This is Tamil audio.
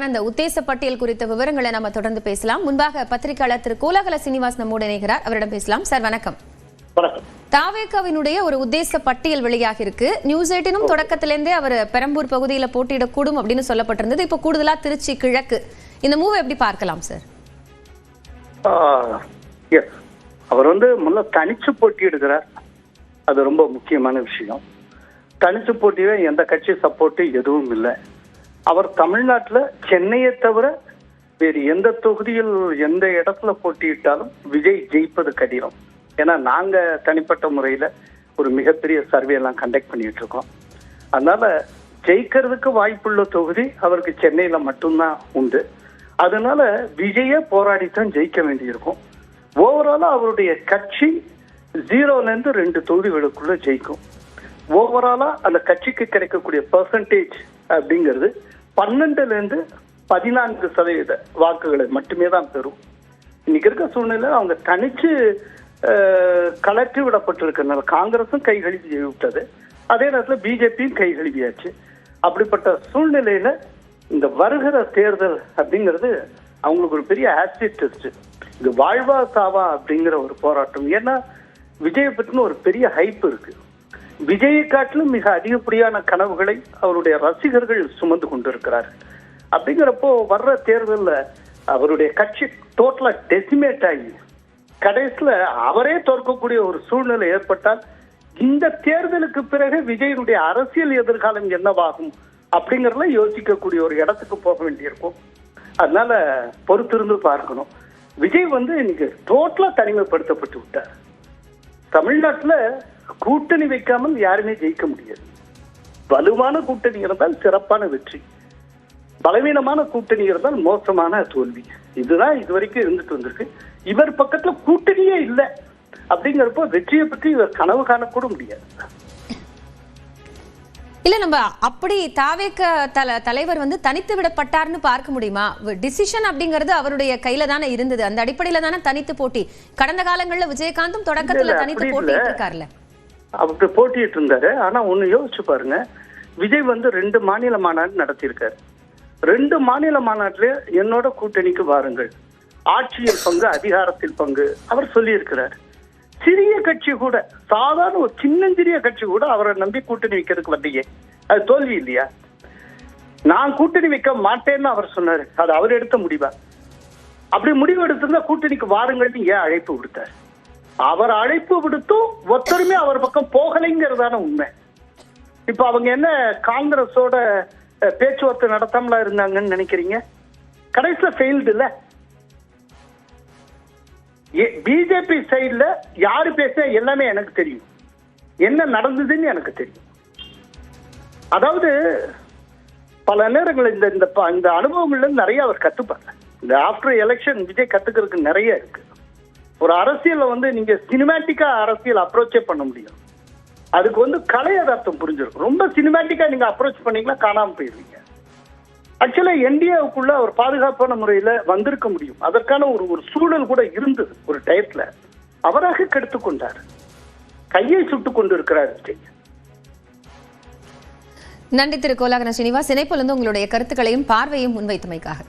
அந்த உத்தேச பட்டியல் குறித்த விவரங்களை நாம தொடர்ந்து பேசலாம். முன்பாக பத்திரிகையாளர் திரு கோலாகல சீனிவாஸ் நம்மோடு இணைகிறார். அவரிடம் பேசலாம். சார் வணக்கம். தாவேகாவினுடைய ஒரு உத்தேச பட்டியல் வெளியாக இருக்கு. நியூஸ் 18 தொடக்கத்திலிருந்தே அவர் பெரம்பூர் பகுதியில போட்டியிடக்கூடும் அப்படின்னு சொல்லப்பட்டிருந்தது. இப்ப கூடுதலா திருச்சி கிழக்கு. இந்த மூவ் எப்படி பார்க்கலாம் சார்? அவர் முன்ன தனிச்சு போட்டியிடுகிறார். அது ரொம்ப முக்கியமான விஷயம். தனிச்சு போட்டியிட எந்த கட்சி சப்போர்ட் எதுவும் இல்லை. அவர் தமிழ்நாட்டில் சென்னையை தவிர வேறு எந்த தொகுதியில் எந்த இடத்துல போட்டியிட்டாலும் விஜய் ஜெயிப்பது கடினம். ஏன்னா நாங்க தனிப்பட்ட முறையில ஒரு மிகப்பெரிய சர்வே எல்லாம் கண்டக்ட் பண்ணிட்டு இருக்கோம். அதனால ஜெயிக்கிறதுக்கு வாய்ப்புள்ள தொகுதி அவருக்கு சென்னையில மட்டும்தான் உண்டு. அதனால விஜய போராடித்தான் ஜெயிக்க வேண்டியிருக்கும். ஓவராலா அவருடைய கட்சி 0லேருந்து 2 தொகுதிகளுக்குள்ள ஜெயிக்கும். ஓவராலா அந்த கட்சிக்கு கிடைக்கக்கூடிய பெர்சன்டேஜ் அப்படிங்கிறது 12லேருந்து 14% வாக்குகளை மட்டுமே தான் பெறும். இன்னைக்கு இருக்க சூழ்நிலை அவங்க தனிச்சு கலற்றி விடப்பட்டிருக்கிறதுனால காங்கிரஸும் கை கழுவி விட்டது, அதே நேரத்தில் பிஜேபியும் கை கழுவியாச்சு. அப்படிப்பட்ட சூழ்நிலையில இந்த வருகிற தேர்தல் அப்படிங்கிறது அவங்களுக்கு ஒரு பெரிய ஆசிட் டெஸ்ட். இது வாழ்வா சாவா அப்படிங்கிற ஒரு போராட்டம். ஏன்னா விஜயை பற்றின ஒரு பெரிய ஹைப் இருக்கு. விஜயை காட்டிலும் மிக அதிகப்படியான கனவுகளை அவருடைய ரசிகர்கள் சுமந்து கொண்டிருக்கிறார்கள். அப்படிங்கிறப்போ வர்ற தேர்தலில் அவருடைய கட்சி டோட்டலா டெசிமேட் ஆகி கடைசியில் அவரே தோற்கக்கூடிய ஒரு சூழ்நிலை ஏற்பட்டால் இந்த தேர்தலுக்கு பிறகு விஜயனுடைய அரசியல் எதிர்காலம் என்னவாகும் அப்படிங்கறத யோசிக்கக்கூடிய ஒரு இடத்துக்கு போக வேண்டியிருக்கும். அதனால பொறுத்திருந்து பார்க்கணும். விஜய் இன்னைக்கு டோட்டலா தனிமைப்படுத்தப்பட்டு விட்டார். தமிழ்நாட்டுல கூட்டணி வைக்காமல் யாருமே ஜெயிக்க முடியாது. வலுவான கூட்டணி இருந்தால் சிறப்பான வெற்றி, பலவீனமான கூட்டணி இருந்தால் மோசமான தோல்வி. இதுதான் இதுவரைக்கும் இருந்துட்டு வந்திருக்கு. இவர் பக்கத்துல கூட்டணியே இல்லை அப்படிங்கிறப்போ வெற்றியை பற்றி இவர் கனவு காணக்கூட முடியாது. இல்ல நம்ம அப்படி தாவேக தலைவர் தனித்து விடப்பட்டார்னு பார்க்க முடியுமா? டிசிஷன் அப்படிங்கிறது அவருடைய கையில தானே இருந்தது. அந்த அடிப்படையில தானே தனித்து போட்டி. கடந்த காலங்கள்ல விஜயகாந்தும் தொடக்கத்துல தனித்து போட்டிட்டு இருக்காருல்ல. அப்படி போட்டிட்டு இருந்தாரு. ஆனா ஒண்ணு யோசிச்சு பாருங்க, விஜய் 2 மாநில மாநாடு நடத்தியிருக்காரு. 2 மாநில மாநாட்டிலே என்னோட கூட்டணிக்கு வாருங்கள், ஆட்சியில் பங்கு அதிகாரத்தில் பங்கு அவர் சொல்லி இருக்கிறார். சிறிய கட்சி கூட, சாதாரண ஒரு சின்னஞ்சிறிய கட்சி கூட அவரை நம்பி கூட்டணி வைக்கிறதுக்கு வந்தீங்க, அது தோல்வி இல்லையா? நான் கூட்டணி வைக்க மாட்டேன்னு அவர் சொன்னாரு. அது அவர் எடுத்த முடிவா? அப்படி முடிவு எடுத்திருந்தா கூட்டணிக்கு வாருங்கள்னு ஏன் அழைப்பு விடுத்தார்? அவர் அழைப்பு விடுத்தும் ஒத்தருமே அவர் பக்கம் போகலைங்கிறதான உண்மை. இப்ப அவங்க என்ன காங்கிரஸோட பேச்சுவார்த்தை நடத்தாமலா இருந்தாங்கன்னு நினைக்கிறீங்க? கடைசியில ஃபெயில்டு இல்ல. பிஜேபி சைட்ல யாரு பேச எல்லாமே எனக்கு தெரியும், என்ன நடந்ததுன்னு எனக்கு தெரியும். அதாவது பல நேரங்கள் இந்த அனுபவங்கள்ல நிறைய அவர் கத்துப்பாரு. இந்த ஆஃப்டர் எலெக்ஷன் விஜய் கத்துக்கிறதுக்கு நிறைய இருக்கு. ஒரு அரசியல்ல நீங்க சினிமேட்டிக்கா அரசியல் அப்ரோச்சே பண்ண முடியும். அதுக்கு கலை யதார்த்தம் புரிஞ்சிருக்கும். ரொம்ப சினிமேட்டிக்கா நீங்க அப்ரோச் பண்ணீங்கன்னா காணாம போயிருவீங்க. ஆக்சுவலா என்டிஏவுக்குள்ள ஒரு பாதுகாப்பான முறையில வந்திருக்க முடியும். அதற்கான ஒரு சூழல் கூட இருந்தது. ஒரு டயத்துல அவராக கெடுத்துக் கொண்டார், கையை சுட்டுக் கொண்டு இருக்கிறார். நன்றி திரு கோலாகல சீனிவாஸ். இணைப்பிலிருந்து உங்களுடைய கருத்துக்களையும் பார்வையும் முன்வைத்தமைக்காக.